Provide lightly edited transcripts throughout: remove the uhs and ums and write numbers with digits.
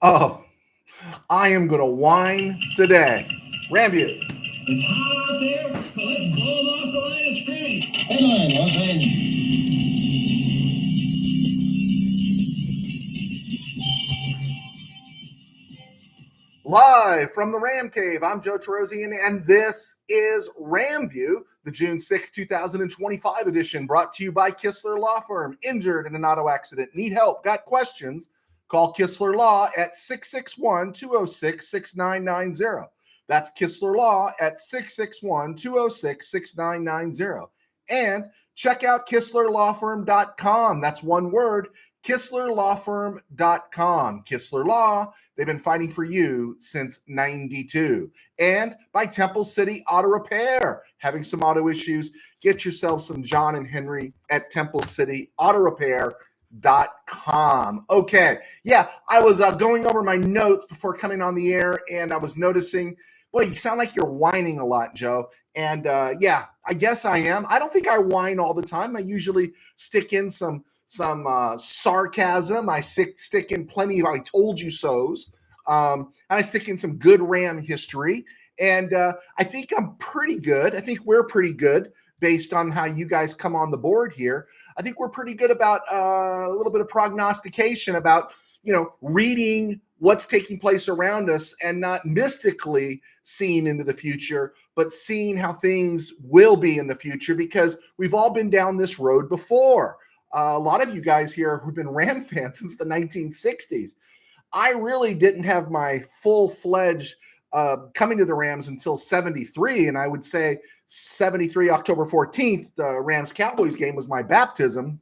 Oh, I am going to whine today. RamView. It's hot out there, so let's blow them off the line of scrimmage. Headline, Los Angeles. Live from the RamCave, I'm Joe Scibelli, and this is RamView, the June 6, 2025 edition, brought to you by Kistler Law Firm. Injured in an auto accident? Need help? Got questions? Call Kistler Law at 661-206-6990. That's Kistler Law at 661-206-6990. And check out KistlerLawFirm.com. That's one word, KistlerLawFirm.com. Kistler Law, they've been fighting for you since 92. And by Temple City Auto Repair. Having some auto issues, get yourself some John and Henry at Temple City Auto Repair.com. Okay. Yeah, I was going over my notes before coming on the air, and I was noticing, boy, you sound like you're whining a lot, Joe. And yeah, I guess I am. I don't think I whine all the time. I usually stick in some sarcasm. I stick in plenty of I told you so's. And I stick in some good Ram history. And I think I'm pretty good. I think we're pretty good based on how you guys come on the board here. I think we're pretty good about a little bit of prognostication about, reading what's taking place around us and not mystically seeing into the future, but seeing how things will be in the future, because we've all been down this road before. A lot of you guys here who've been Ram fans since the 1960s. I really didn't have my full-fledged coming to the Rams until 73, and I would say 73, October 14th, the Rams-Cowboys game was my baptism.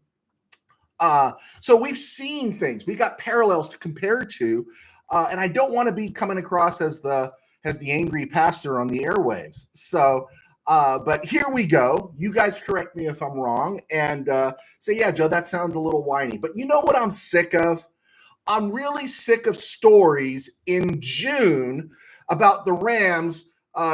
So we've seen things. We got parallels to compare to, and I don't want to be coming across as the angry pastor on the airwaves. So but here we go. You guys correct me if I'm wrong and say, yeah, Joe, that sounds a little whiny. But you know what I'm sick of? I'm really sick of stories in June about the Rams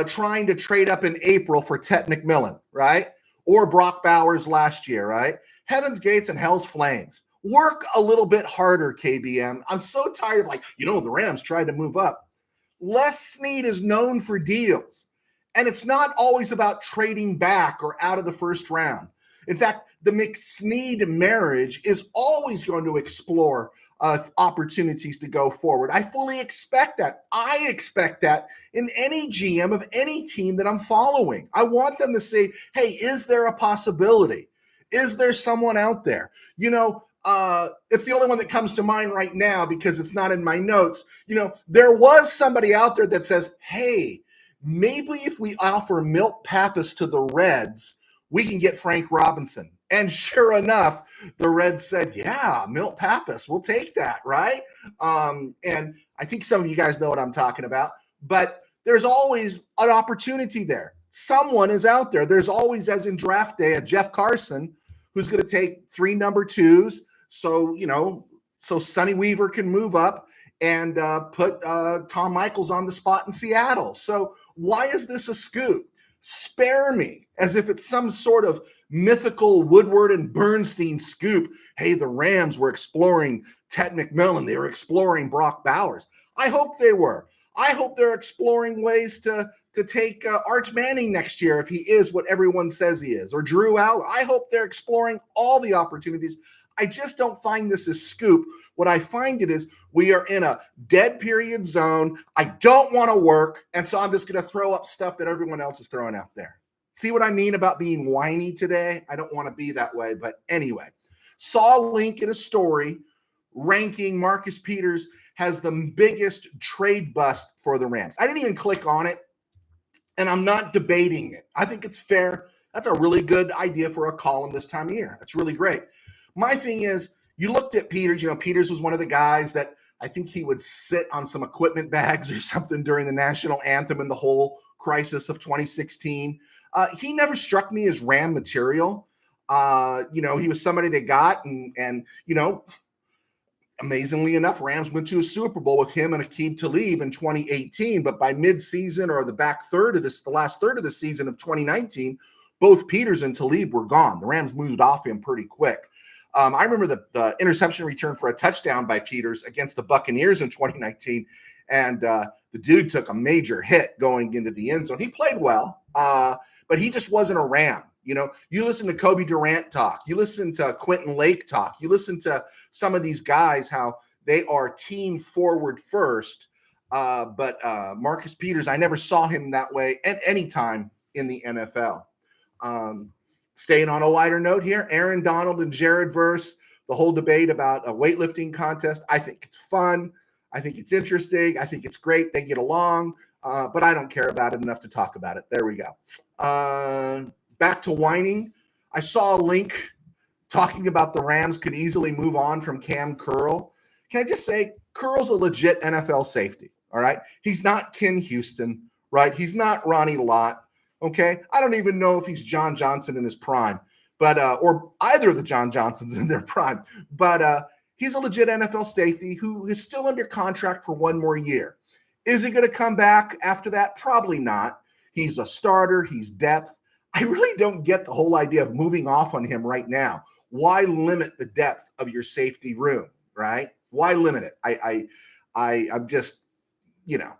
trying to trade up in April for Ted McMillan, right? Or Brock Bowers last year, right? Heaven's gates and hell's flames. Work a little bit harder, KBM. I'm so tired of the Rams tried to move up. Les Snead is known for deals. And it's not always about trading back or out of the first round. In fact, the McSnead marriage is always going to explore opportunities to go forward. I fully expect that. I expect that in any GM of any team that I'm following. I want them to say, hey, is there a possibility? Is there someone out there? It's the only one that comes to mind right now because it's not in my notes. There was somebody out there that says, hey, maybe if we offer Milt Pappas to the Reds, we can get Frank Robinson. And sure enough, the Reds said, yeah, Milt Pappas, we'll take that, right? And I think some of you guys know what I'm talking about. But there's always an opportunity there. Someone is out there. There's always, as in draft day, a Jeff Carson who's going to take 3 number 2s so Sonny Weaver can move up and put Tom Michaels on the spot in Seattle. So why is this a scoop? Spare me, as if it's some sort of mythical Woodward and Bernstein scoop. Hey, the Rams were exploring Ted McMillan. They were exploring Brock Bowers. I hope they were. I hope they're exploring ways to take Arch Manning next year if he is what everyone says he is, or Drew Allen. I hope they're exploring all the opportunities. I just don't find this a scoop. What I find it is we are in a dead period zone. I don't want to work, and so I'm just going to throw up stuff that everyone else is throwing out there. See what I mean about being whiny today? I don't want to be that way, but anyway. Saw a link in a story ranking Marcus Peters has the biggest trade bust for the Rams. I didn't even click on it, and I'm not debating it. I think it's fair. That's a really good idea for a column this time of year. That's really great. My thing is, you looked at Peters. Peters was one of the guys that I think he would sit on some equipment bags or something during the national anthem in the whole crisis of 2016. He never struck me as Ram material. He was somebody they got, and amazingly enough, Rams went to a Super Bowl with him and Aqib Talib in 2018. But by midseason or the last third of the season of 2019, both Peters and Talib were gone. The Rams moved off him pretty quick. I remember the interception return for a touchdown by Peters against the Buccaneers in 2019, and the dude took a major hit going into the end zone. He played well, but he just wasn't a Ram. You know, you listen to Kobe Durant talk, you listen to Quentin Lake talk, you listen to some of these guys, how they are team forward first. But Marcus Peters, I never saw him that way at any time in the NFL. Staying on a lighter note here, Aaron Donald and Jared Verse, the whole debate about a weightlifting contest. I think it's fun. I think it's interesting. I think it's great. They get along, but I don't care about it enough to talk about it. There we go. Back to whining. I saw a link talking about the Rams could easily move on from Cam Curl. Can I just say, Curl's a legit NFL safety, all right? He's not Ken Houston, right? He's not Ronnie Lott, okay? I don't even know if he's John Johnson in his prime, but or either of the John Johnsons in their prime, but he's a legit NFL safety who is still under contract for one more year. Is he going to come back after that? Probably not. He's a starter. He's depth. I really don't get the whole idea of moving off on him right now. Why limit the depth of your safety room, right? Why limit it? I'm just, you know,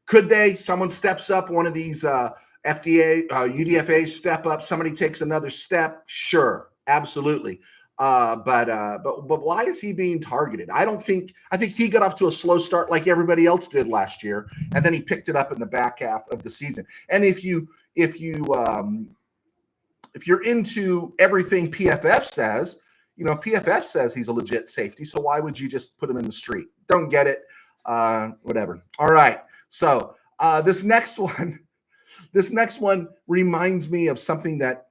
could they? Someone steps up, one of these FDA, UDFAs step up, somebody takes another step. Sure, absolutely. But why is he being targeted? I think he got off to a slow start like everybody else did last year, and then he picked it up in the back half of the season. And if you're into everything PFF says, you know, PFF says he's a legit safety. So why would you just put him in the street? Don't get it. Whatever. All right. So this next one reminds me of something that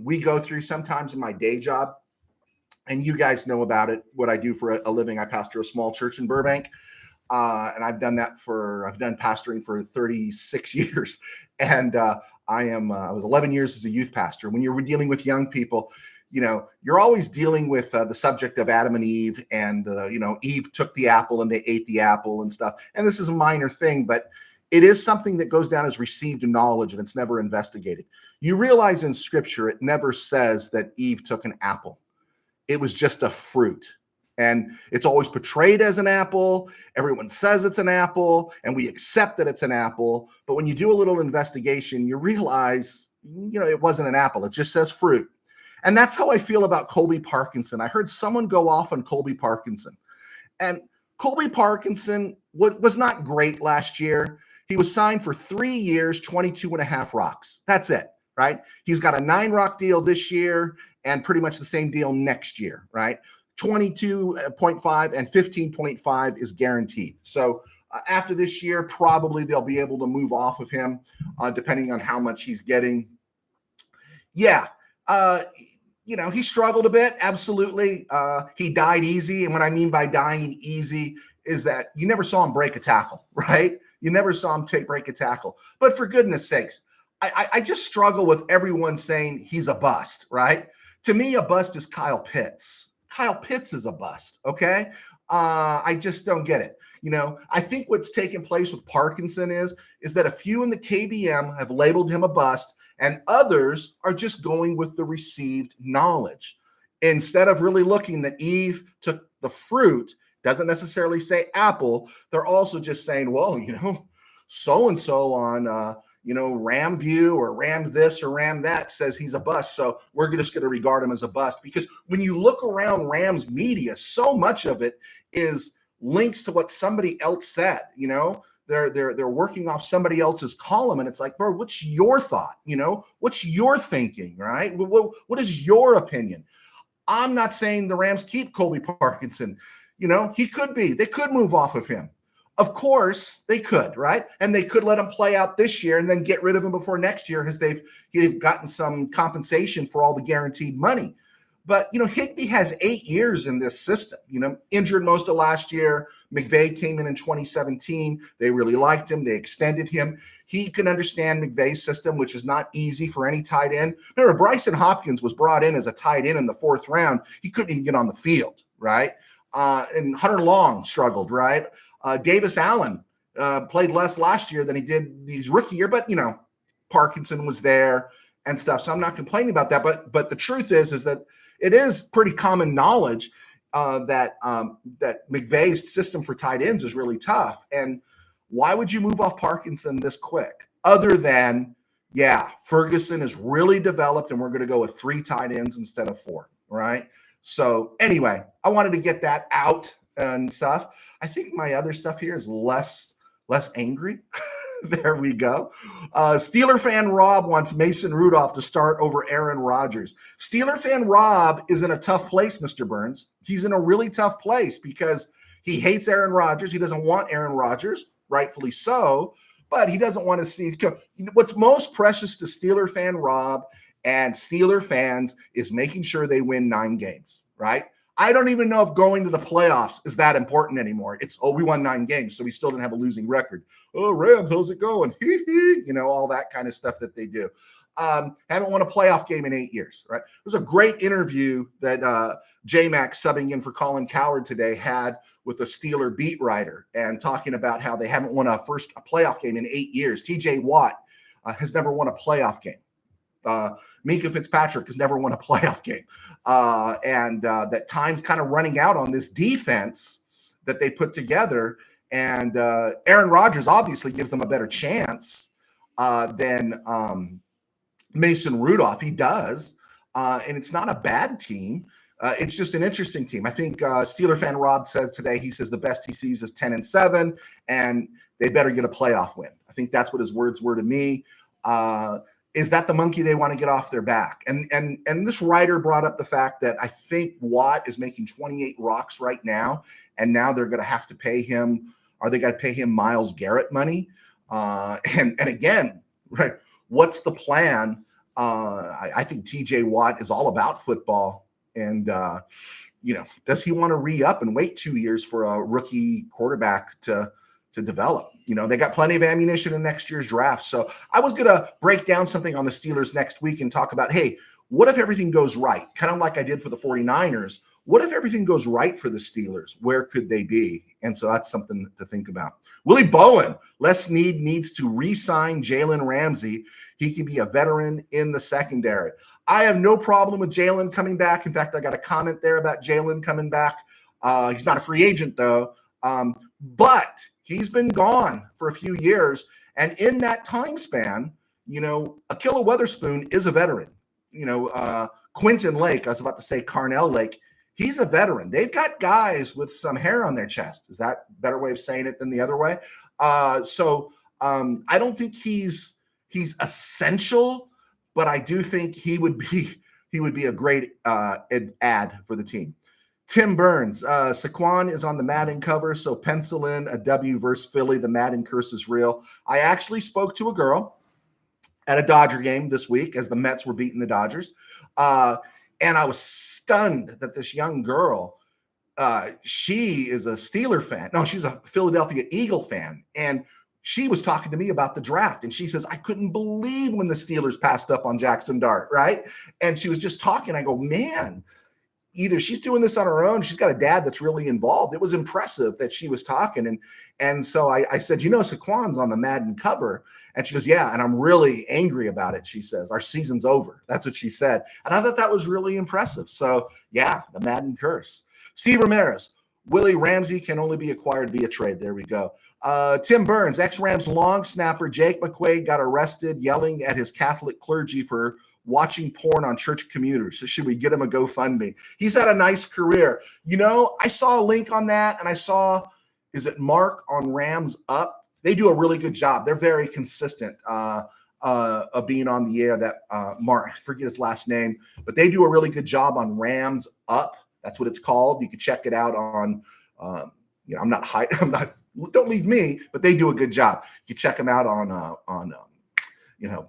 we go through sometimes in my day job. And you guys know about it, what I do for a living. I pastor a small church in Burbank. And I've done pastoring for 36 years. And I was 11 years as a youth pastor. When you're dealing with young people, you know, you're always dealing with the subject of Adam and Eve, and, you know, Eve took the apple and they ate the apple and stuff. And this is a minor thing, but it is something that goes down as received knowledge, and it's never investigated. You realize in scripture, it never says that Eve took an apple. It was just a fruit. And it's always portrayed as an apple. Everyone says it's an apple, and we accept that it's an apple. But when you do a little investigation, you realize, you know, it wasn't an apple. It just says fruit. And that's how I feel about Colby Parkinson. I heard someone go off on Colby Parkinson. And Colby Parkinson was not great last year. He was signed for 3 years, 22.5 rocks. That's it, right? He's got a 9-rock deal this year and pretty much the same deal next year, right? 22.5 and 15.5 is guaranteed. So after this year, probably they'll be able to move off of him, depending on how much he's getting. Yeah. You know, he struggled a bit. Absolutely. He died easy. And what I mean by dying easy is that you never saw him break a tackle, right? You never saw him break a tackle. But for goodness sakes, I just struggle with everyone saying he's a bust, right? To me, a bust is Kyle Pitts. Kyle Pitts is a bust, okay? I just don't get it. You know, I think what's taken place with Parkinson is that a few in the KBM have labeled him a bust, and others are just going with the received knowledge. Instead of really looking that Eve took the fruit, doesn't necessarily say apple, they're also just saying, well, you know, so-and-so on, you know, RamView or Ram this or Ram that says he's a bust. So we're just going to regard him as a bust. Because when you look around Rams media, so much of it is links to what somebody else said. You know, they're working off somebody else's column, and it's like, bro, what's your thought? You know, what's your thinking, right? What is your opinion? I'm not saying the Rams keep Colby Parkinson. You know, he could be. They could move off of him. Of course, they could, right? And they could let him play out this year and then get rid of him before next year because they've gotten some compensation for all the guaranteed money. But, you know, Higbee has 8 years in this system, you know, injured most of last year. McVay came in 2017. They really liked him. They extended him. He can understand McVay's system, which is not easy for any tight end. Remember, Bryson Hopkins was brought in as a tight end in the 4th round. He couldn't even get on the field, right? And Hunter Long struggled, right? Davis Allen played less last year than he did his rookie year, but, you know, Parkinson was there and stuff. So I'm not complaining about that. But the truth is that it is pretty common knowledge that McVay's system for tight ends is really tough. And why would you move off Parkinson this quick? Other than, yeah, Ferguson is really developed, and we're going to go with 3 tight ends instead of 4, right? So anyway, I wanted to get that out and stuff. I think my other stuff here is less angry. There we go. Steeler fan Rob wants Mason Rudolph to start over Aaron Rodgers. Steeler fan Rob is in a tough place, Mr. Burns. He's in a really tough place because he hates Aaron Rodgers. He doesn't want Aaron Rodgers, rightfully so, but he doesn't want to see. What's most precious to Steeler fan Rob and Steeler fans is making sure they win 9 games, right? I don't even know if going to the playoffs is that important anymore. It's, we won 9 games, so we still didn't have a losing record. Oh, Rams, how's it going? All that kind of stuff that they do. Haven't won a playoff game in 8 years, right? There's a great interview that J-Mac, subbing in for Colin Coward today, had with a Steeler beat writer and talking about how they haven't won a playoff game in 8 years. TJ Watt has never won a playoff game. Minka Fitzpatrick has never won a playoff game. And that time's kind of running out on this defense that they put together. And Aaron Rodgers obviously gives them a better chance than Mason Rudolph. He does. And it's not a bad team. It's just an interesting team. I think Steeler fan Rob says today, he says the best he sees is 10-7, and they better get a playoff win. I think that's what his words were to me. Is that the monkey they want to get off their back? And this writer brought up the fact that I think Watt is making 28 rocks right now, and now they're going to have to pay him. Are they going to pay him Myles Garrett money? And again, right? What's the plan? I think TJ Watt is all about football, and does he want to re-up and wait 2 years for a rookie quarterback to develop? They got plenty of ammunition in next year's draft. So I was going to break down something on the Steelers next week and talk about, hey, what if everything goes right? Kind of like I did for the 49ers. What if everything goes right for the Steelers? Where could they be? And so that's something to think about. Willie Bowen, Les Snead needs to re-sign Jalen Ramsey. He can be a veteran in the secondary. I have no problem with Jalen coming back. In fact, I got a comment there about Jalen coming back. He's not a free agent, though. But he's been gone for a few years. And in that time span, Akilla Weatherspoon is a veteran. Quentin Lake, I was about to say Carnell Lake, he's a veteran. They've got guys with some hair on their chest. Is that a better way of saying it than the other way? So I don't think he's essential, but I do think he would be a great ad for the team. Tim Burns, Saquon is on the Madden cover, so pencil in a W versus Philly. The Madden curse is real. I actually spoke to a girl at a Dodger game this week as the Mets were beating the Dodgers. And I was stunned that this young girl, she is a Steeler fan. No, she's a Philadelphia Eagle fan. And she was talking to me about the draft. And she says, I couldn't believe when the Steelers passed up on Jackson Dart, right? And she was just talking. I go, man, either she's doing this on her own, she's got a dad that's really involved. It was impressive that she was talking. And so I said, Saquon's on the Madden cover. And she goes, yeah, and I'm really angry about it. She says, our season's over. That's what she said. And I thought that was really impressive. So yeah, the Madden curse. Steve Ramirez, Willie Ramsey can only be acquired via trade. There we go. Tim Burns, ex-Rams long snapper Jake McQuaid got arrested yelling at his Catholic clergy for watching porn on church commuters. So should we get him a GoFundMe? He's had a nice career. I saw a link on that, and I saw, is it Mark on Rams Up? They do a really good job. They're very consistent of being on the air. That Mark, I forget his last name, but they do a really good job on Rams Up. That's what it's called. You can check it out on, don't leave me, but they do a good job. You check them out on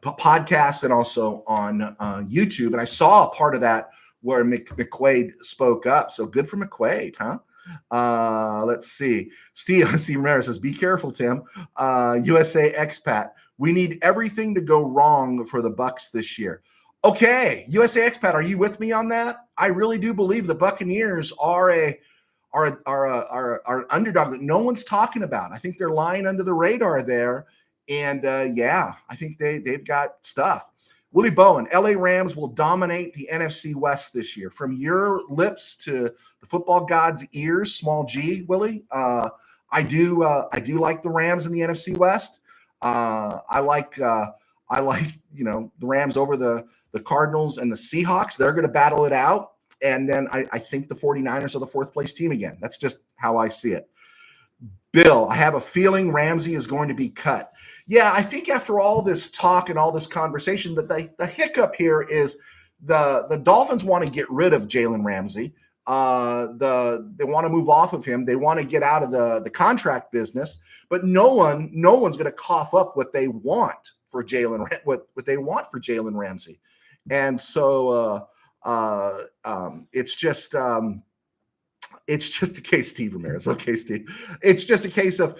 podcasts and also on YouTube. And I saw a part of that where McQuaid spoke up. So good for McQuaid, huh? Let's see. Steve Ramirez says, be careful, Tim. USA expat. We need everything to go wrong for the Bucs this year. Okay, USA expat, are you with me on that? I really do believe the Buccaneers are an underdog that no one's talking about. I think they're lying under the radar there. And I think they've got stuff. Willie Bowen, LA Rams will dominate the NFC West this year. From your lips to the football god's ears, small G, Willie. I do like the Rams in the NFC West. I like the Rams over the Cardinals and the Seahawks. They're going to battle it out. And then I think the 49ers are the fourth place team again. That's just how I see it. Bill, I have a feeling Ramsey is going to be cut. Yeah, I think after all this talk and all this conversation, that the hiccup here is the Dolphins want to get rid of Jalen Ramsey. They want to move off of him. They want to get out of the contract business, but no one's going to cough up what they want for Jalen Ramsey, and so it's just a case, Steve Ramirez. Okay, Steve, it's just a case of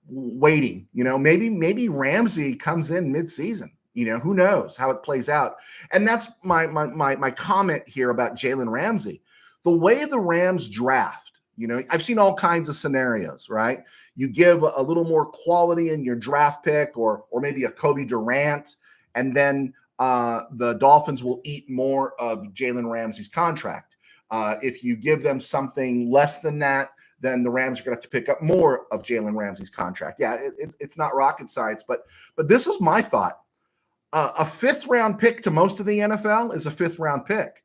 waiting. Maybe Ramsey comes in mid-season. Who knows how it plays out, and that's my comment here about Jalen Ramsey. The way the Rams draft, I've seen all kinds of scenarios, right? You give a little more quality in your draft pick or maybe a Kobe Durant, and then the Dolphins will eat more of Jalen Ramsey's contract. If you give them something less than that, then the Rams are going to have to pick up more of Jalen Ramsey's contract. Yeah, it's not rocket science, but this was my thought. A fifth-round pick to most of the NFL is a fifth-round pick.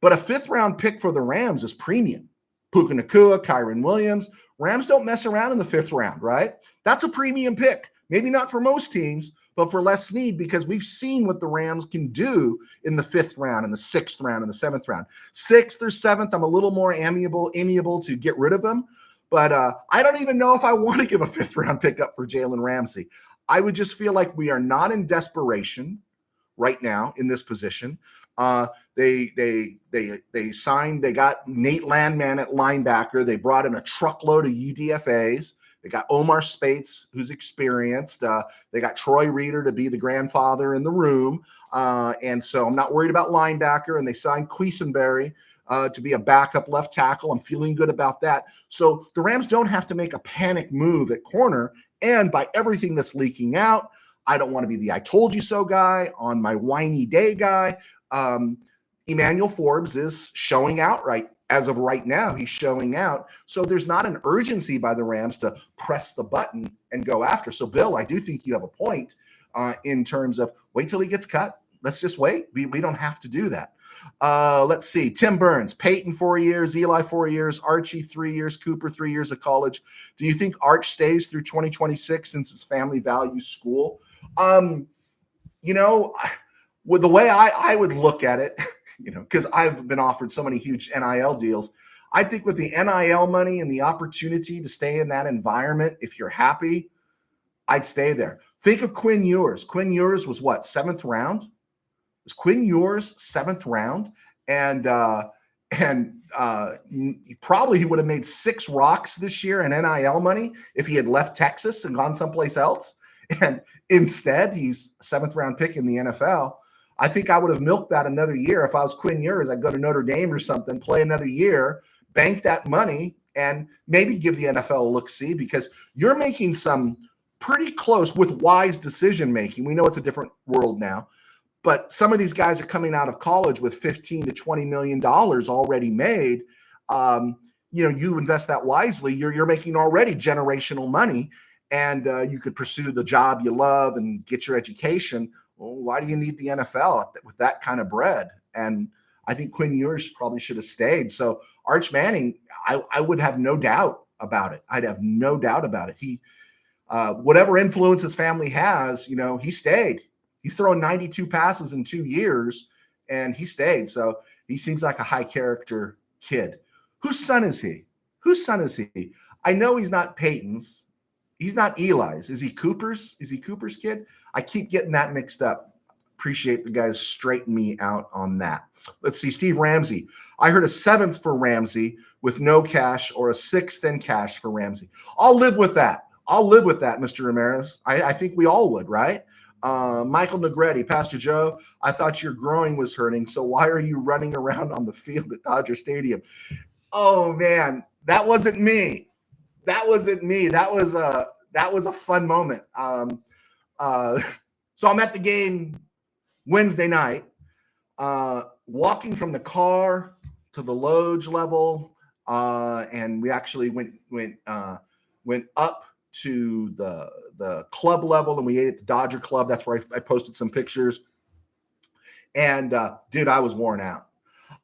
But a fifth-round pick for the Rams is premium. Puka Nacua, Kyron Williams. Rams don't mess around in the fifth round, right? That's a premium pick. Maybe not for most teams, but for Les Snead, because we've seen what the Rams can do in the fifth round, in the sixth round, in the seventh round. Sixth or seventh, I'm a little more amiable to get rid of them. But I don't even know if I want to give a fifth-round pick up for Jalen Ramsey. I would just feel like we are not in desperation right now in this position. They got Nate Landman at linebacker. They brought in a truckload of UDFAs. They got Omar Spates, who's experienced. They got Troy Reeder to be the grandfather in the room. And so I'm not worried about linebacker. And they signed Quisenberry to be a backup left tackle. I'm feeling good about that. So the Rams don't have to make a panic move at corner. And by everything that's leaking out, I don't want to be the I told you so guy on my whiny day guy. Emmanuel Forbes is showing out as of right now. He's showing out. So there's not an urgency by the Rams to press the button and go after. So, Bill, I do think you have a point in terms of wait till he gets cut. Let's just wait. We don't have to do that. Let's see. Tim Burns, Peyton 4 years, Eli 4 years, Archie 3 years, Cooper 3 years of college. Do you think Arch stays through 2026 since his family values school? With the way I would look at it, because I've been offered so many huge NIL deals, I think with the NIL money and the opportunity to stay in that environment, if you're happy, I'd stay there. Think of Quinn Ewers. Quinn Ewers was what, seventh round? Was Quinn Ewers seventh round? And probably he would have made 6 rocks this year in NIL money if he had left Texas and gone someplace else. And instead, he's a seventh round pick in the NFL. I think I would have milked that another year. If I was Quinn Ewers, I'd go to Notre Dame or something, play another year, bank that money, and maybe give the NFL a look-see, because you're making some pretty close with wise decision-making. We know it's a different world now, but some of these guys are coming out of college with $15 to $20 million already made. You invest that wisely, you're making already generational money, and you could pursue the job you love and get your education. Well, why do you need the NFL with that kind of bread? And I think Quinn Ewers probably should have stayed. So Arch Manning, I would have no doubt about it. I'd have no doubt about it. He, whatever influence his family has, he stayed. He's thrown 92 passes in 2 years, and he stayed. So he seems like a high character kid. Whose son is he? I know he's not Peyton's. He's not Eli's. Is he Cooper's? Is he Cooper's kid? I keep getting that mixed up. Appreciate the guys straighten me out on that. Let's see. Steve Ramsey. I heard a 7th for Ramsey with no cash, or a 6th in cash for Ramsey. I'll live with that, Mr. Ramirez. I think we all would, right? Michael Negretti, Pastor Joe, I thought your groin was hurting, so why are you running around on the field at Dodger Stadium? Oh, man, that wasn't me. That was a fun moment. So I'm at the game Wednesday night, walking from the car to the loge level, and we actually went up to the club level, and we ate at the Dodger Club. That's where I posted some pictures. And dude, I was worn out.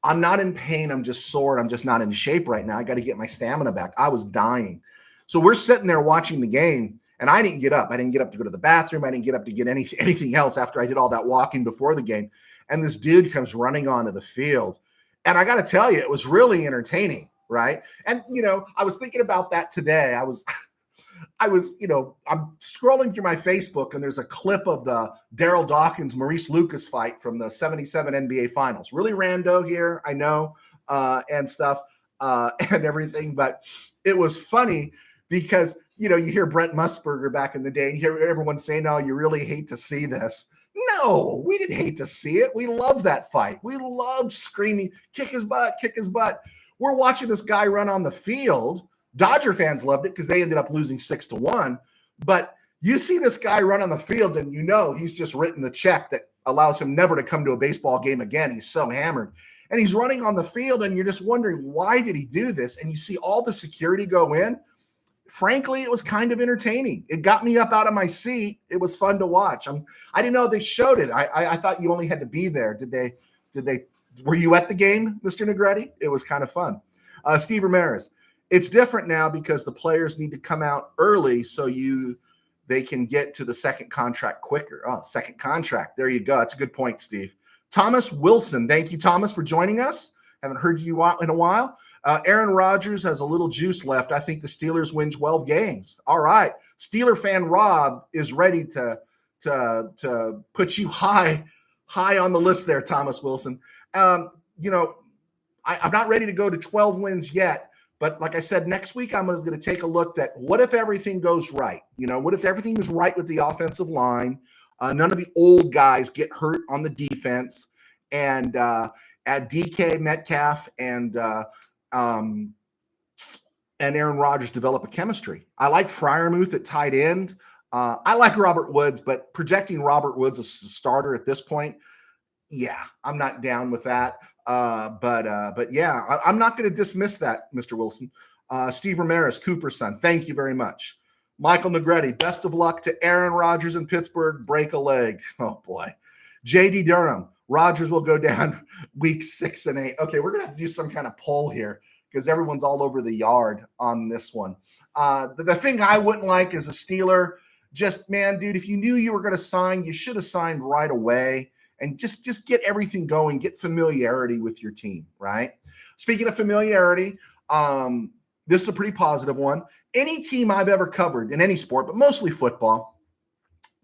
I'm not in pain. I'm just sore. I'm just not in shape right now. I got to get my stamina back. I was dying. So we're sitting there watching the game, and I didn't get up. I didn't get up to go to the bathroom. I didn't get up to get anything else after I did all that walking before the game. And this dude comes running onto the field. And I got to tell you, it was really entertaining, right? And, I was thinking about that today. I was, I'm scrolling through my Facebook, and there's a clip of the Daryl Dawkins, Maurice Lucas fight from the 77 NBA Finals. Really rando here, I know, and stuff, and everything. But it was funny because, you hear Brent Musburger back in the day, and you hear everyone saying, "Oh, you really hate to see this." No, we didn't hate to see it. We loved that fight. We loved screaming, kick his butt, kick his butt. We're watching this guy run on the field. Dodger fans loved it because they ended up losing 6-1. But you see this guy run on the field, and he's just written the check that allows him never to come to a baseball game again. He's so hammered. And he's running on the field, and you're just wondering, why did he do this? And you see all the security go in. Frankly, it was kind of entertaining. It got me up out of my seat. It was fun to watch. I didn't know they showed it. I thought you only had to be there. Did they? Were you at the game, Mr. Negretti? It was kind of fun. Steve Ramirez. It's different now because the players need to come out early so they can get to the second contract quicker. Oh, second contract. There you go. That's a good point, Steve. Thomas Wilson. Thank you, Thomas, for joining us. Haven't heard you in a while. Aaron Rodgers has a little juice left. I think the Steelers win 12 games. All right. Steeler fan Rob is ready to put you high on the list there, Thomas Wilson. I'm not ready to go to 12 wins yet. But like I said, next week I'm going to take a look at what if everything goes right? What if everything is right with the offensive line? None of the old guys get hurt on the defense, and add DK Metcalf and Aaron Rodgers develop a chemistry. I like Freiermuth at tight end. I like Robert Woods, but projecting Robert Woods as a starter at this point, yeah, I'm not down with that. But yeah, I'm not going to dismiss that, Mr. Wilson. Steve Ramirez, Cooper's son, thank you very much. Michael Negretti, best of luck to Aaron Rodgers in Pittsburgh. Break a leg. Oh boy. JD Durham, Rodgers will go down week 6 and 8. Okay, we're going to have to do some kind of poll here because everyone's all over the yard on this one. The thing I wouldn't like as a Steeler, just, man, dude, if you knew you were going to sign, you should have signed right away and just get everything going, get familiarity with your team, right? Speaking of familiarity, this is a pretty positive one. Any team I've ever covered in any sport, but mostly football,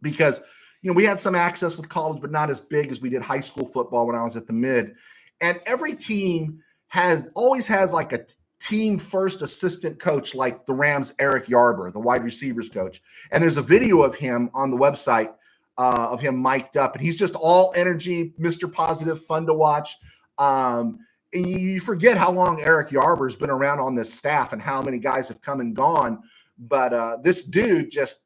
because we had some access with college, but not as big as we did high school football when I was at the mid. And every team always has like a team first assistant coach, like the Rams' Eric Yarber, the wide receivers coach. And there's a video of him on the website of him mic'd up, and he's just all energy, Mr. Positive, fun to watch. And you forget how long Eric Yarber's been around on this staff and how many guys have come and gone. But this dude just,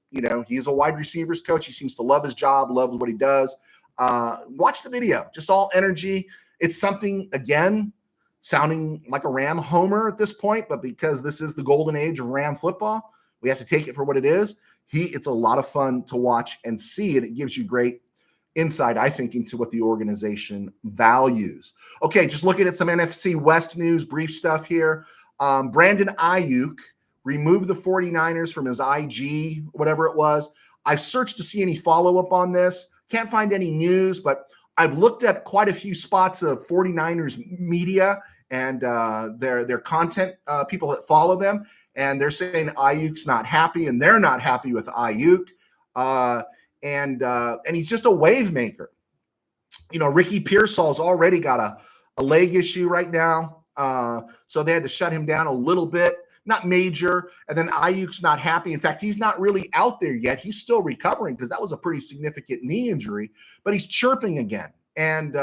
he's a wide receivers coach. He seems to love his job, loves what he does. Watch the video, just all energy. It's something, again, sounding like a Ram homer at this point, but because this is the golden age of Ram football, we have to take it for what it is. It's a lot of fun to watch and see, and it gives you great insight, I think, into what the organization values. Okay, just looking at some NFC West news, brief stuff here. Brandon Ayuk removed the 49ers from his IG, whatever it was. I searched to see any follow-up on this. Can't find any news, but I've looked at quite a few spots of 49ers media and their content, people that follow them, and they're saying Ayuk's not happy, and they're not happy with Ayuk. And he's just a wave maker. Ricky Pearsall's already got a leg issue right now. So they had to shut him down a little bit, not major. And then Ayuk's not happy. In fact, he's not really out there yet. He's still recovering because that was a pretty significant knee injury, but he's chirping again. And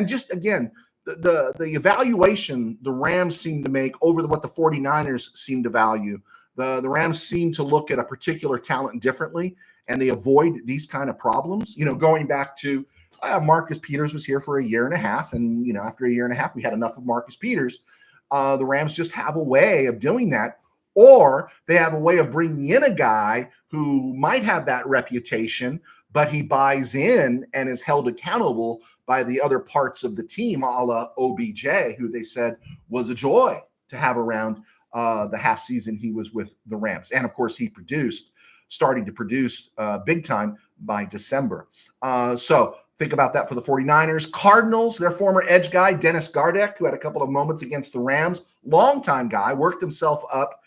just again, the evaluation the Rams seem to make over what the 49ers seem to value. The Rams seem to look at a particular talent differently, and they avoid these kind of problems. Going back to Marcus Peters was here for a year and a half. And, after a year and a half, we had enough of Marcus Peters. The Rams just have a way of doing that. Or they have a way of bringing in a guy who might have that reputation, but he buys in and is held accountable by the other parts of the team, a la OBJ, who they said was a joy to have around the half season he was with the Rams. And, of course, he starting to produce big time by December. So think about that for the 49ers. Cardinals, their former edge guy, Dennis Gardeck, who had a couple of moments against the Rams, longtime guy, worked himself up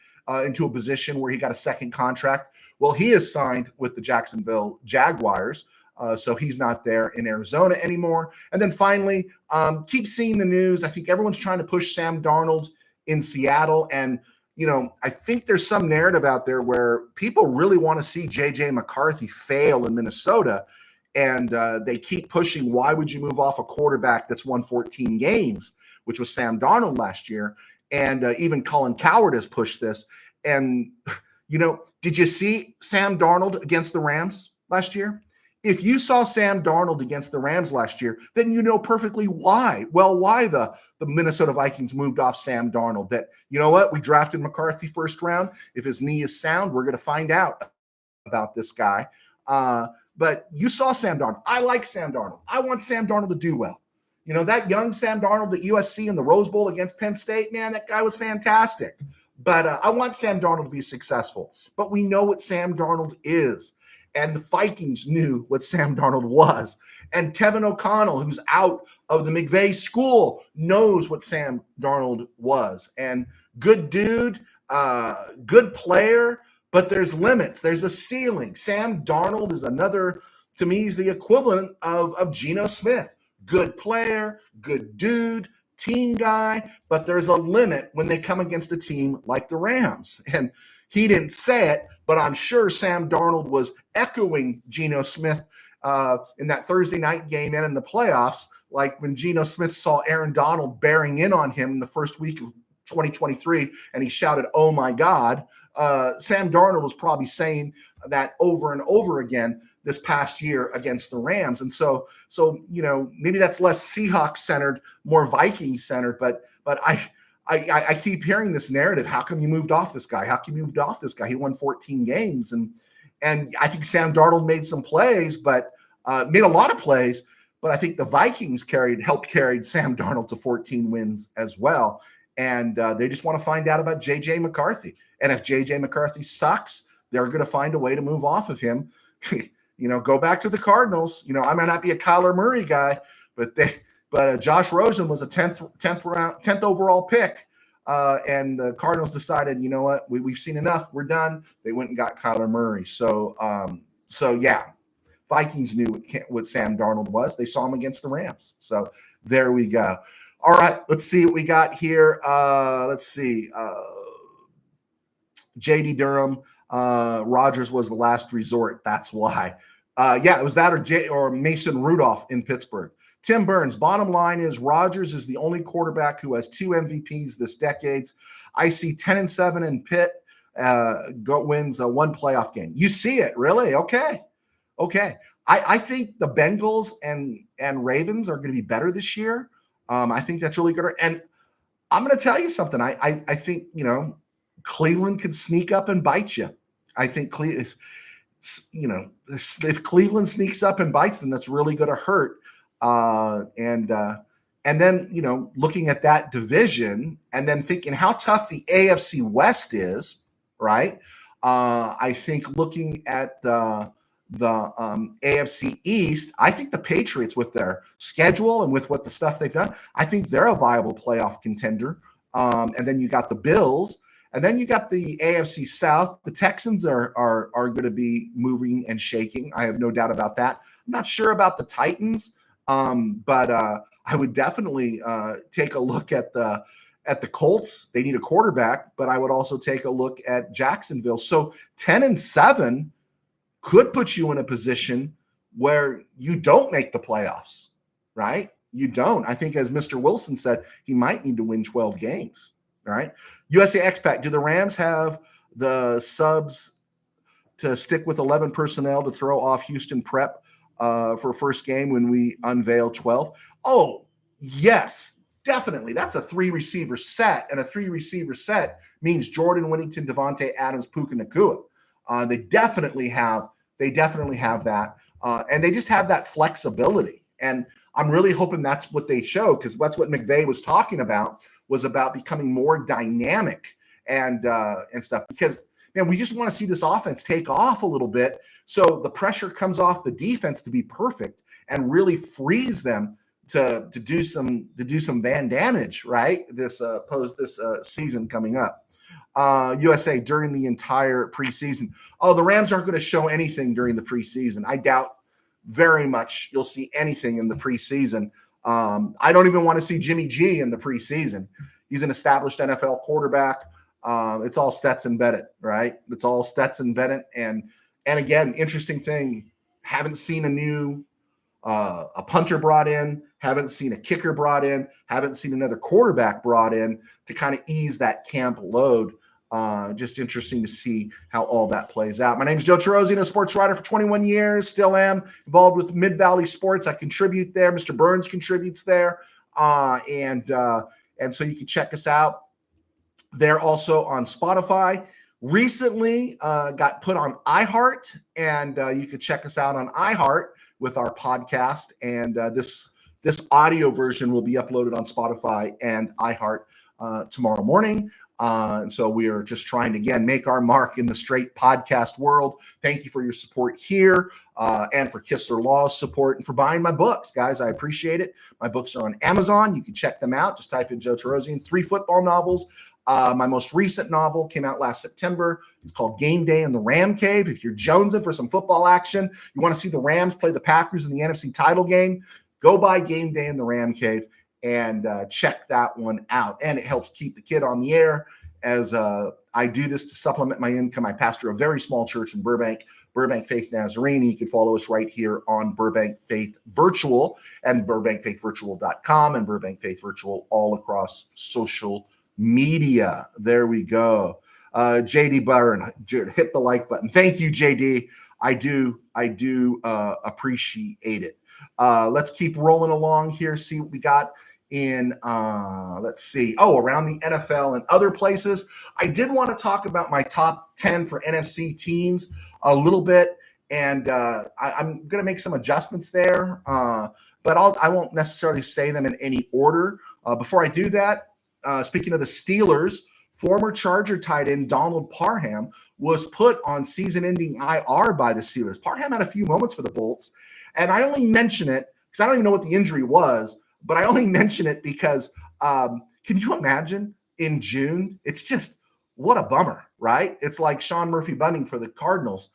into a position where he got a second contract. Well, he is signed with the Jacksonville Jaguars, so he's not there in Arizona anymore. And then finally, keep seeing the news. I think everyone's trying to push Sam Darnold in Seattle. And, I think there's some narrative out there where people really want to see J.J. McCarthy fail in Minnesota. And they keep pushing, why would you move off a quarterback that's won 14 games, which was Sam Darnold last year? And even Colin Cowherd has pushed this. And, did you see Sam Darnold against the Rams last year? If you saw Sam Darnold against the Rams last year, then you know perfectly why. Well, why the Minnesota Vikings moved off Sam Darnold. That, we drafted McCarthy first round. If his knee is sound, we're going to find out about this guy. But you saw Sam Darnold. I like Sam Darnold. I want Sam Darnold to do well. That young Sam Darnold at USC in the Rose Bowl against Penn State, man, that guy was fantastic. But I want Sam Darnold to be successful. But we know what Sam Darnold is. And the Vikings knew what Sam Darnold was. And Kevin O'Connell, who's out of the McVay school, knows what Sam Darnold was. And good dude, good player, but there's limits. There's a ceiling. Sam Darnold is another, to me, he's the equivalent of Geno Smith. Good player, good dude, team guy, but there's a limit when they come against a team like the Rams. And he didn't say it, but I'm sure Sam Darnold was echoing Geno Smith in that Thursday night game and in the playoffs, like when Geno Smith saw Aaron Donald bearing in on him in the first week of 2023, and he shouted, "Oh my God." Sam Darnold was probably saying that over and over again this past year against the Rams. And so maybe that's less Seahawks centered, more Vikings centered, but I keep hearing this narrative. How come you moved off this guy? How come you moved off this guy? He won 14 games. And I think Sam Darnold made some plays, but made a lot of plays, but I think the Vikings helped carry Sam Darnold to 14 wins as well. And they just want to find out about J.J. McCarthy. And if J.J. McCarthy sucks, they're going to find a way to move off of him. Go back to the Cardinals. I might not be a Kyler Murray guy, but Josh Rosen was a 10th overall pick. And the Cardinals decided, you know what, we've seen enough. We're done. They went and got Kyler Murray. So yeah, Vikings knew what Sam Darnold was. They saw him against the Rams. So there we go. All right, let's see what we got here. Let's see. J.D. Durham, Rodgers was the last resort. That's why. It was that or Mason Rudolph in Pittsburgh. Tim Burns, bottom line is Rodgers is the only quarterback who has 2 MVPs this decade. I see 10-7 in Pitt wins 1 playoff game. You see it, really? Okay. I think the Bengals and Ravens are going to be better this year. I think that's really good. And I'm going to tell you something. I think, Cleveland could sneak up and bite you. I think if Cleveland sneaks up and bites them, that's really going to hurt. And then, looking at that division and then thinking how tough the AFC West is, right? I think looking at the AFC East, I think the Patriots with their schedule and with what the stuff they've done, I think they're a viable playoff contender. And then you got the Bills. And then you got the AFC South. The Texans are going to be moving and shaking. I have no doubt about that. I'm not sure about the Titans, but I would definitely take a look at the Colts. They need a quarterback, but I would also take a look at Jacksonville. So 10-7 could put you in a position where you don't make the playoffs, right? You don't. I think, as Mr. Wilson said, he might need to win 12 games. All right. USA Expat, do the Rams have the subs to stick with 11 personnel to throw off Houston Prep for first game when we unveil 12. Oh, yes, definitely. That's a 3-receiver set, and a 3-receiver set means Jordan Whittington, Devontae Adams, Puka Nacua. They definitely have that, and they just have that flexibility. And I'm really hoping that's what they show, because that's what McVay was talking about, was about becoming more dynamic and stuff. Because man, we just want to see this offense take off a little bit, so the pressure comes off the defense to be perfect and really frees them to do some Van damage, right? This season coming up. USA during the entire preseason. Oh, the Rams aren't going to show anything during the preseason. I doubt very much you'll see anything in the preseason. I don't even want to see Jimmy G in the preseason. He's an established NFL quarterback. It's all Stetson Bennett, right? It's all Stetson Bennett. And again, interesting thing, haven't seen a punter brought in, haven't seen a kicker brought in, haven't seen another quarterback brought in to kind of ease that camp load. Just interesting to see how all that plays out. My name is Joe Scibelli, a sports writer for 21 years, still am involved with Mid-Valley Sports. I contribute there. Mr. Burns contributes there. And so you can check us out. They're also on Spotify. Recently got put on iHeart, and you can check us out on iHeart with our podcast. And this audio version will be uploaded on Spotify and iHeart tomorrow morning. And so we are just trying to, again, make our mark in the straight podcast world. Thank you for your support here, and for Kistler Law's support, and for buying my books, guys. I appreciate it. My books are on Amazon. You can check them out. Just type in Joe Scibelli. 3 football novels. My most recent novel came out last September. It's called Game Day in the RamCave. If you're jonesing for some football action, you want to see the Rams play the Packers in the NFC title game, go buy Game Day in the RamCave and check that one out. And it helps keep the kid on the air, as I do this to supplement my income. I pastor a very small church in Burbank Faith Nazarene. You can follow us right here on Burbank Faith Virtual and burbankfaithvirtual.com and Burbank Faith Virtual all across social media. There we go. JD Byron, hit the like button. Thank you, JD. I do appreciate it. Let's keep rolling along here. See what we got in, let's see. Oh, around the NFL and other places. I did want to talk about my top 10 for NFC teams a little bit. And I'm going to make some adjustments there. But I won't necessarily say them in any order. Before I do that, speaking of the Steelers, former Charger tight end Donald Parham was put on season-ending IR by the Steelers. Parham had a few moments for the Bolts, and I only mention it because I don't even know what the injury was, but I only mention it because can you imagine in June? It's just, what a bummer, right? It's like Sean Murphy-Bunting for the Cardinals.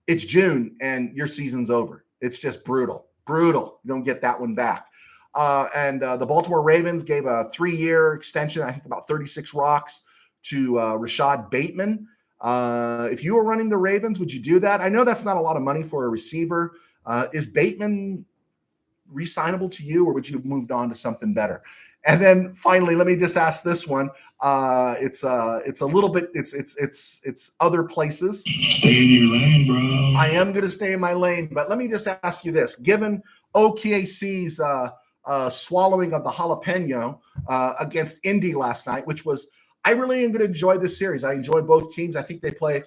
It's June, and your season's over. It's just brutal. You don't get that one back. And the Baltimore Ravens gave a 3-year extension, I think about 36 rocks, to Rashad Bateman. If you were running the Ravens, would you do that? I know that's not a lot of money for a receiver. Is Bateman re-signable to you, or would you have moved on to something better? And then finally, let me just ask this one. It's a little bit, it's other places. Stay in your lane, bro. I am going to stay in my lane, but let me just ask you this. Given OKC's swallowing of the jalapeno against Indy last night, which was, I really am going to enjoy this series. I enjoy both teams. I think they play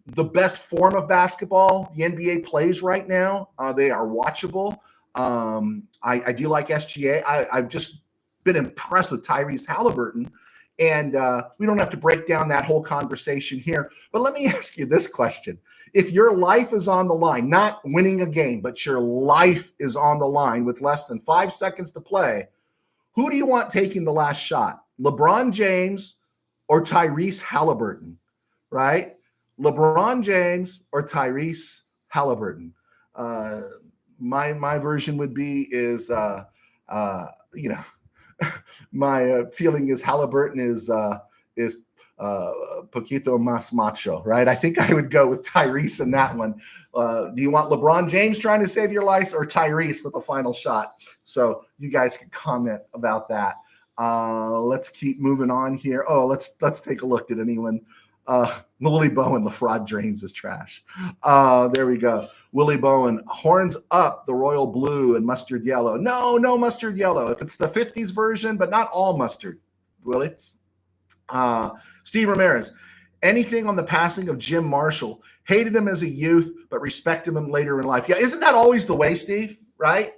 the best form of basketball the NBA plays right now. They are watchable. I do like SGA. I've just been impressed with Tyrese Halliburton, and we don't have to break down that whole conversation here. But let me ask you this question. If your life is on the line, not winning a game, but your life is on the line with less than 5 seconds to play, who do you want taking the last shot? LeBron James or Tyrese Halliburton, right? LeBron James or Tyrese Halliburton. My version would be is, my feeling is Halliburton is poquito más macho, right? I think I would go with Tyrese in that one. Do you want LeBron James trying to save your life, or Tyrese with the final shot? So you guys can comment about that. Let's keep moving on here. Oh, let's take a look. Did anyone Willie Bowen, the fraud drains is trash. There we go. Willie Bowen, horns up the royal blue and mustard yellow. No mustard yellow. If it's the 50s version, but not all mustard, Willie. Steve Ramirez, anything on the passing of Jim Marshall. Hated him as a youth, but respected him later in life. Yeah, isn't that always the way, Steve? Right?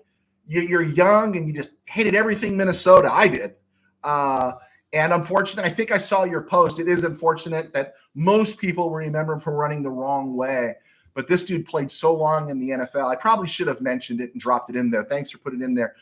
You're young and you just hated everything Minnesota. I did. And unfortunately, I think I saw your post. It is unfortunate that most people remember him from running the wrong way. But this dude played so long in the NFL. I probably should have mentioned it and dropped it in there. Thanks for putting it in there.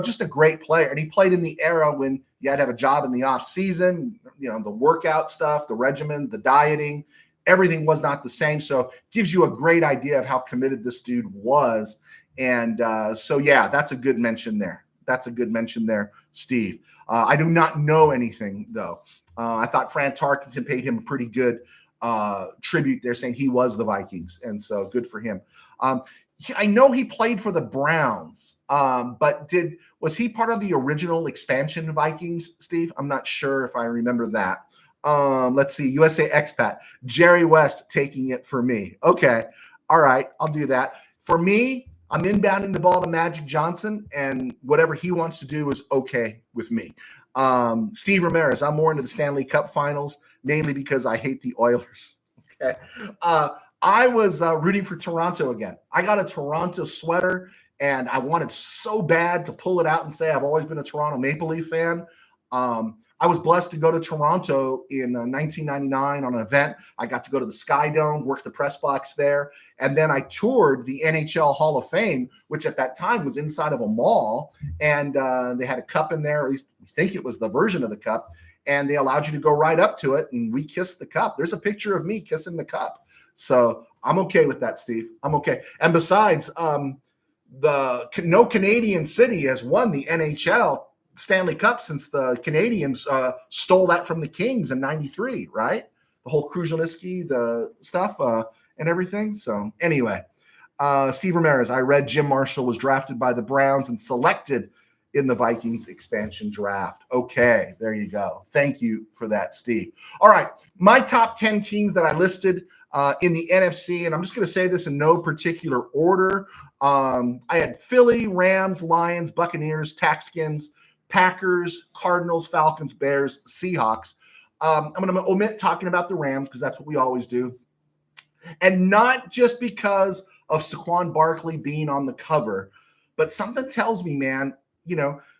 Just a great player. And he played in the era when you had to have a job in the off season, the workout stuff, the regimen, the dieting, everything was not the same. So it gives you a great idea of how committed this dude was. And so, yeah, that's a good mention there. Steve. I do not know anything, though. I thought Fran Tarkenton paid him a pretty good tribute there, saying he was the Vikings. And so good for him. I know he played for the Browns, but was he part of the original expansion Vikings, Steve? I'm not sure if I remember that. Let's see. USA expat. Jerry West taking it for me. Okay. All right. I'll do that. For me, I'm inbounding the ball to Magic Johnson, and whatever he wants to do is okay with me. Steve Ramirez, I'm more into the Stanley Cup Finals, mainly because I hate the Oilers. Okay. I was rooting for Toronto again. I got a Toronto sweater, and I wanted so bad to pull it out and say I've always been a Toronto Maple Leaf fan. I was blessed to go to Toronto in 1999 on an event. I got to go to the Sky Dome, work the press box there, and then I toured the NHL Hall of Fame, which at that time was inside of a mall, and they had a cup in there, or at least I think it was the version of the cup, and they allowed you to go right up to it, and we kissed the cup. There's a picture of me kissing the cup. So I'm okay with that, Steve. I'm okay. And besides, no Canadian city has won the NHL Stanley Cup since the Canadians stole that from the Kings in '93, right? The whole Kruzhelnyski, the stuff and everything. So anyway, Steve Ramirez, I read Jim Marshall was drafted by the Browns and selected in the Vikings expansion draft. Okay, there you go. Thank you for that, Steve. All right, my top 10 teams that I listed in the NFC, and I'm just going to say this in no particular order. I had Philly, Rams, Lions, Buccaneers, Texans, Packers, Cardinals, Falcons, Bears, Seahawks. I'm going to omit talking about the Rams because that's what we always do. And not just because of Saquon Barkley being on the cover, but something tells me, man,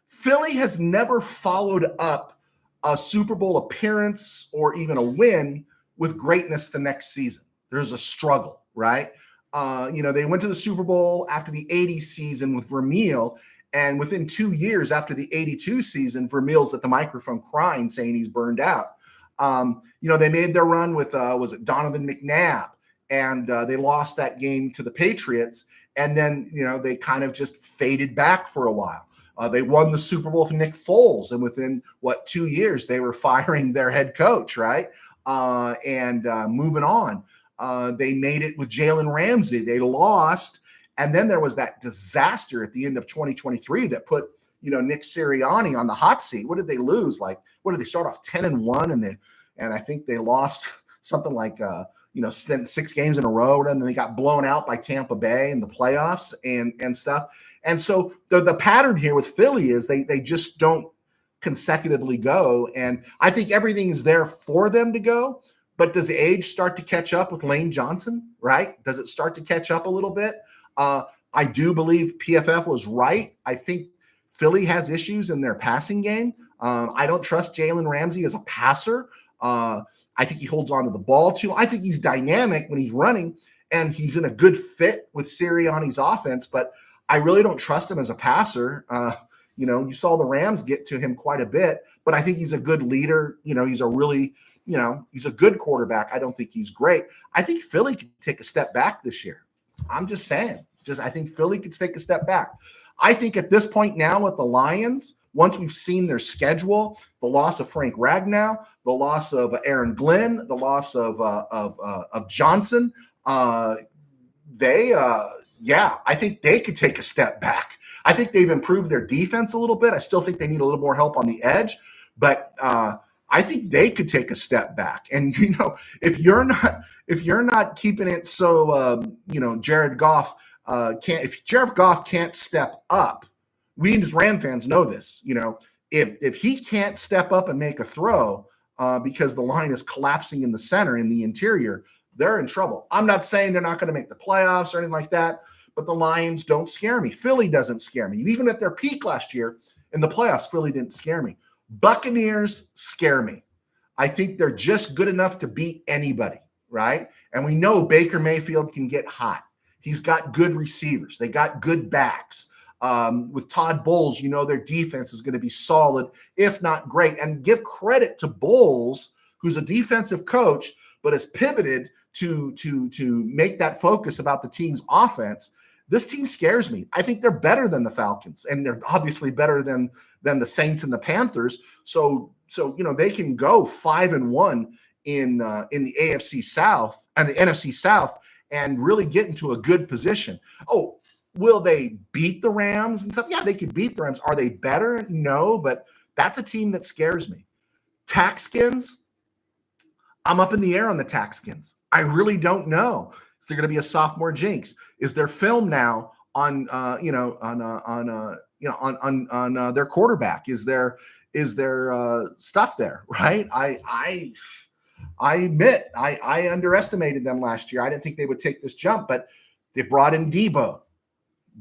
Philly has never followed up a Super Bowl appearance or even a win with greatness the next season. There's a struggle, right? They went to the Super Bowl after the 80 season with Vermeil, and within 2 years after the 82 season, Vermeil's at the microphone crying, saying he's burned out. They made their run with, was it Donovan McNabb? And they lost that game to the Patriots. And then, they kind of just faded back for a while. They won the Super Bowl with Nick Foles. And within, 2 years, they were firing their head coach, right? And moving on. They made it with Jalen Ramsey. They lost. And then there was that disaster at the end of 2023 that put, Nick Sirianni on the hot seat. What did they lose? What did they start off 10-1? And I think they lost something like, 6 games in a row. And then they got blown out by Tampa Bay in the playoffs and stuff. And so the pattern here with Philly is they just don't consecutively go. And I think everything is there for them to go. But does the age start to catch up with Lane Johnson, right? Does it start to catch up a little bit? I do believe PFF was right. I think Philly has issues in their passing game. I don't trust Jalen Ramsey as a passer. I think he holds on to the ball too. I think he's dynamic when he's running, and he's in a good fit with Sirianni's offense, but I really don't trust him as a passer. You saw the Rams get to him quite a bit, but I think he's a good leader. He's a really, he's a good quarterback. I don't think he's great. I think Philly could take a step back this year. I'm just saying. I think Philly could take a step back. I think at this point now with the Lions, once we've seen their schedule, the loss of Frank Ragnow, the loss of Aaron Glenn, the loss of Johnson, I think they could take a step back. I think they've improved their defense a little bit. I still think they need a little more help on the edge, but I think they could take a step back. And if you're not keeping it so Jared Goff if Jared Goff can't step up, we as Ram fans know this. If he can't step up and make a throw because the line is collapsing in the center in the interior, they're in trouble. I'm not saying they're not going to make the playoffs or anything like that, but the Lions don't scare me. Philly doesn't scare me. Even at their peak last year in the playoffs, Philly didn't scare me. Buccaneers scare me. I think they're just good enough to beat anybody, right? And we know Baker Mayfield can get hot. He's got good receivers. They got good backs. With Todd Bowles, their defense is going to be solid, if not great. And give credit to Bowles, who's a defensive coach, but has pivoted to make that focus about the team's offense. This team scares me. I think they're better than the Falcons, and they're obviously better than the Saints and the Panthers. So they can go 5-1 in the AFC South and the NFC South and really get into a good position. Oh, will they beat the Rams and stuff? Yeah, they could beat the Rams. Are they better? No, but that's a team that scares me. Taxkins, I'm up in the air on the Taxkins. I really don't know. Is there going to be a sophomore jinx? Is there film now on their quarterback? Is there stuff there? Right? I admit I underestimated them last year. I didn't think they would take this jump, but they brought in Debo,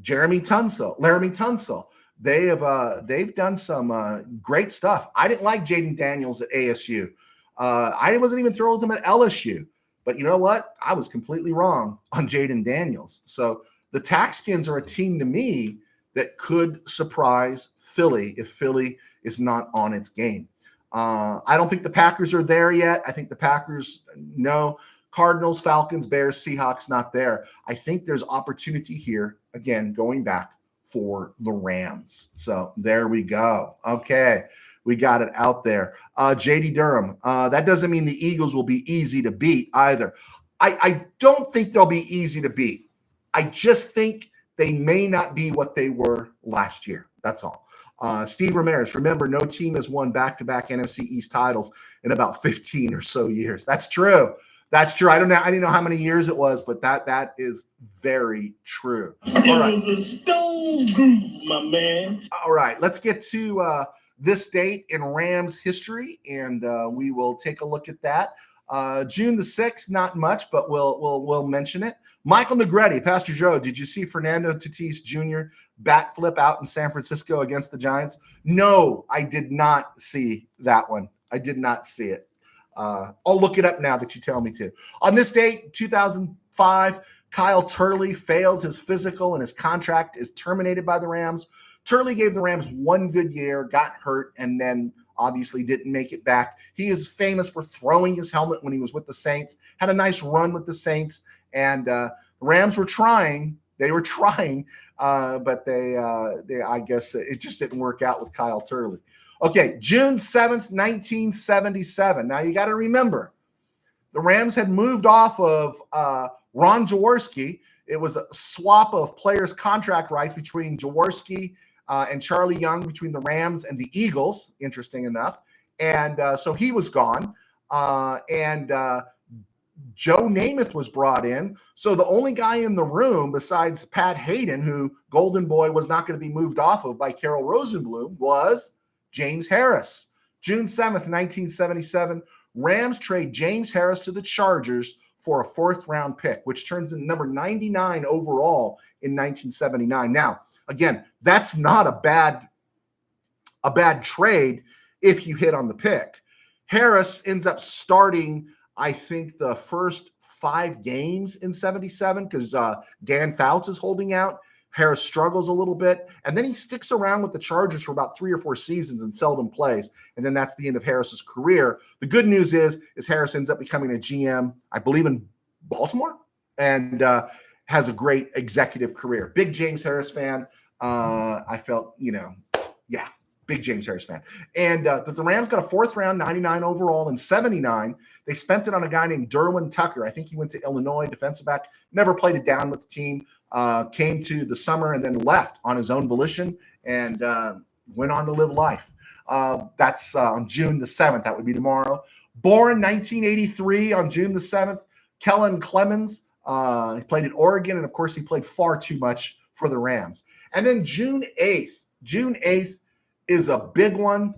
Laramie Tunsil. They've done some great stuff. I didn't like Jaden Daniels at ASU. I wasn't even thrilled with him at LSU. But you know what? I was completely wrong on Jaden Daniels. So the Taxkins are a team to me that could surprise Philly if Philly is not on its game. I don't think the Packers are there yet. I think the Packers, no. Cardinals, Falcons, Bears, Seahawks, not there. I think there's opportunity here, again, going back for the Rams. So there we go. Okay. We got it out there. JD Durham, that doesn't mean the Eagles will be easy to beat either. I don't think they'll be easy to beat. I just think they may not be what they were last year. That's all. Steve Ramirez, remember, no team has won back-to-back NFC East titles in about 15 or so years. That's true. That's true. I didn't know how many years it was, but that is very true. All right. It was a stone group, my man. All right. Let's get to this date in Rams history, and we will take a look at that. June the 6th, not much, but we'll mention it. Michael Negretti, Pastor Joe, did you see Fernando Tatis Jr. bat flip out in San Francisco against the Giants? No, I did not see that one. I did not see it. I'll look it up now that you tell me to. On this date, 2005, Kyle Turley fails his physical and his contract is terminated by the Rams. Turley gave the Rams one good year, got hurt, and then obviously didn't make it back. He is famous for throwing his helmet when he was with the Saints, had a nice run with the Saints, and the Rams were trying. They were trying, but they I guess it just didn't work out with Kyle Turley. Okay, June 7th, 1977. Now you got to remember, the Rams had moved off of Ron Jaworski. It was a swap of players' contract rights between Jaworski and Charlie Young, between the Rams and the Eagles, interesting enough. And so he was gone. And Joe Namath was brought in. So the only guy in the room besides Pat Hayden, who Golden Boy was not going to be moved off of by Carol Rosenblum, was James Harris. June 7th, 1977, Rams trade James Harris to the Chargers for a fourth-round pick, which turns into number 99 overall in 1979. Now, again, that's not a bad trade if you hit on the pick. Harris ends up starting, I think, the first 5 games in 77 because Dan Fouts is holding out. Harris struggles a little bit, and then he sticks around with the Chargers for about 3 or 4 seasons and seldom plays, and then that's the end of Harris's career. The good news is Harris ends up becoming a GM, I believe, in Baltimore, and has a great executive career. Big James Harris fan. I felt, big James Harris fan. And the Rams got a 4th round, 99 overall in 79. They spent it on a guy named Derwin Tucker. I think he went to Illinois, defensive back, never played it down with the team. Came to the summer and then left on his own volition and went on to live life. That's on June the 7th. That would be tomorrow. Born 1983 on June the 7th, Kellen Clemens. He played at Oregon, and of course, he played far too much for the Rams. And then June 8th. June 8th is a big one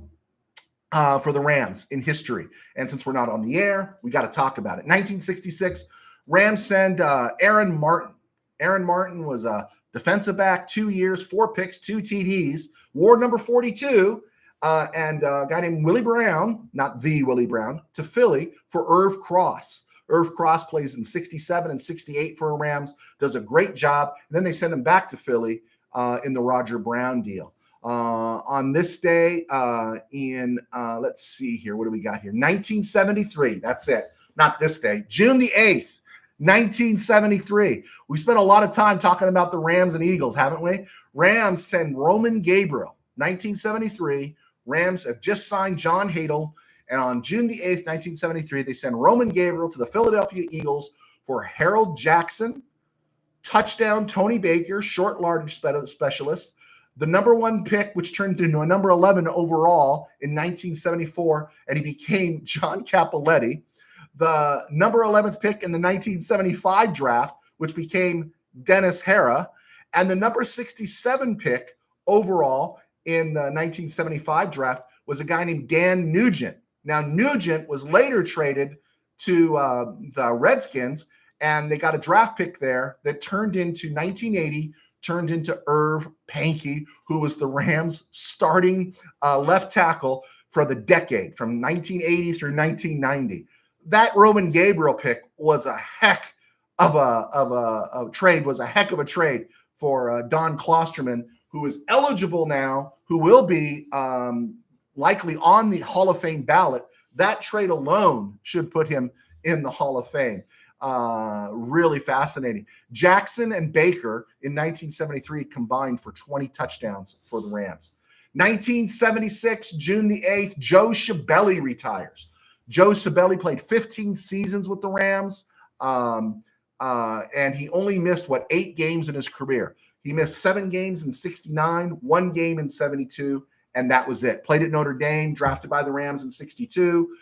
for the Rams in history. And since we're not on the air, we got to talk about it. 1966, Rams send Aaron Martin. Aaron Martin was a defensive back, 2 years, 4 picks, 2 TDs, wore number 42, and a guy named Willie Brown, not the Willie Brown, to Philly for Irv Cross. Irv Cross plays in 67 and 68 for the Rams, does a great job. And then they send him back to Philly in the Roger Brown deal. On this day let's see here, what do we got here? 1973, that's it. Not this day, June the 8th, 1973. We spent a lot of time talking about the Rams and Eagles, haven't we? Rams send Roman Gabriel, 1973. Rams have just signed John Hadle, and on June the 8th, 1973, they send Roman Gabriel to the Philadelphia Eagles for Harold Jackson, touchdown Tony Baker, short yardage specialist, the number 1 pick, which turned into a number 11 overall in 1974, and he became John Cappelletti. The number 11th pick in the 1975 draft, which became Dennis Hara, and the number 67 pick overall in the 1975 draft was a guy named Dan Nugent. Now, Nugent was later traded to the Redskins, and they got a draft pick there that turned into 1980, turned into Irv Pankey, who was the Rams' starting left tackle for the decade from 1980 through 1990. That Roman Gabriel pick was a heck of a trade, was a heck of a trade for Don Klosterman, who is eligible now, who will be likely on the Hall of Fame ballot. That trade alone should put him in the Hall of Fame. Really fascinating. Jackson and Baker in 1973 combined for 20 touchdowns for the Rams. 1976, June the 8th, Joe Scibelli retires. Joe Scibelli played 15 seasons with the Rams, and he only missed, 8 games in his career. He missed 7 games in 69, 1 game in 72, and that was it. Played at Notre Dame, drafted by the Rams in 62.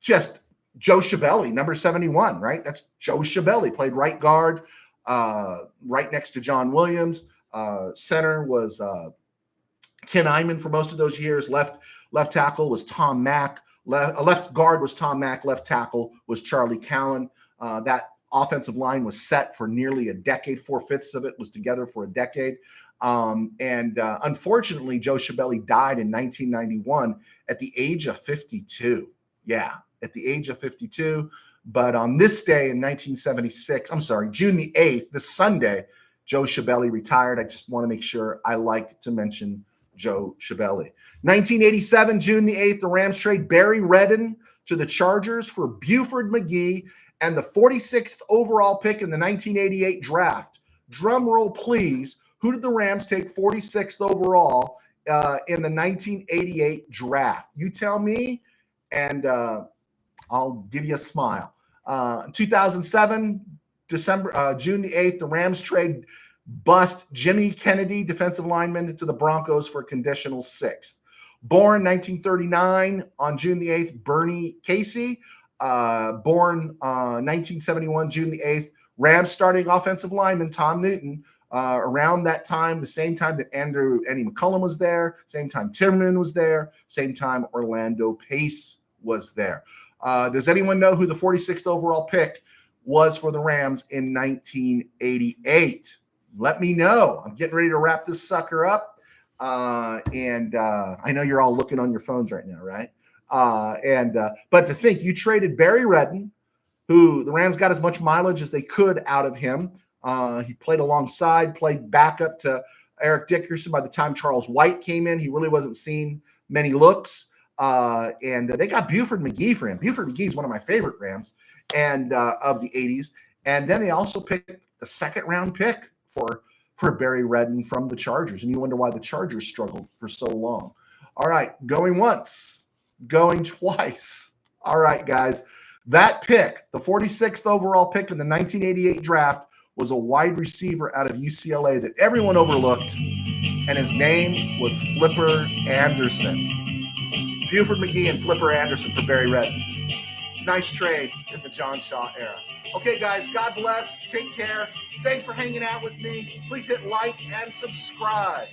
Just Joe Scibelli, number 71, right? That's Joe Scibelli, played right guard, right next to John Williams. Center was Ken Iman for most of those years. Left tackle was Tom Mack. Left guard was Tom Mack. Left tackle was Charlie Cowan. That offensive line was set for nearly a decade. 4/5 of it was together for a decade. Unfortunately, Joe Scibelli died in 1991 at the age of 52. Yeah, at the age of 52. But on this day in 1976, June the 8th, this Sunday, Joe Scibelli retired. I just want to make sure I like to mention Joe Scibelli. 1987, June the 8th, the Rams trade Barry Redden to the Chargers for Buford McGee and the 46th overall pick in the 1988 draft. Drum roll, please. Who did the Rams take 46th overall in the 1988 draft? You tell me, and I'll give you a smile. 2007, June the 8th, the Rams trade bust Jimmy Kennedy, defensive lineman, to the Broncos for a conditional 6th. Born 1939 on June the 8th, Bernie Casey. Born 1971, June the 8th, Rams starting offensive lineman Tom Newton. Around that time, the same time that Andy McCullum was there, same time Timmerman was there, same time Orlando Pace was there. Does anyone know who the 46th overall pick was for the Rams in 1988? Let me know. I'm getting ready to wrap this sucker up. And I know you're all looking on your phones right now, right? But to think you traded Barry Redden, who the Rams got as much mileage as they could out of him. He played alongside, played backup to Eric Dickerson. By the time Charles White came in, he really wasn't seeing many looks. And they got Buford McGee for him. Buford McGee is one of my favorite Rams and of the 80s. And then they also picked the 2nd round pick for Barry Redden from the Chargers. And you wonder why the Chargers struggled for so long. All right, going once, going twice. All right, guys. That pick, the 46th overall pick in the 1988 draft, was a wide receiver out of UCLA that everyone overlooked, and his name was Flipper Anderson. Buford McGee and Flipper Anderson for Barry Red. Nice trade in the John Shaw era. Okay, guys, God bless. Take care. Thanks for hanging out with me. Please hit like and subscribe.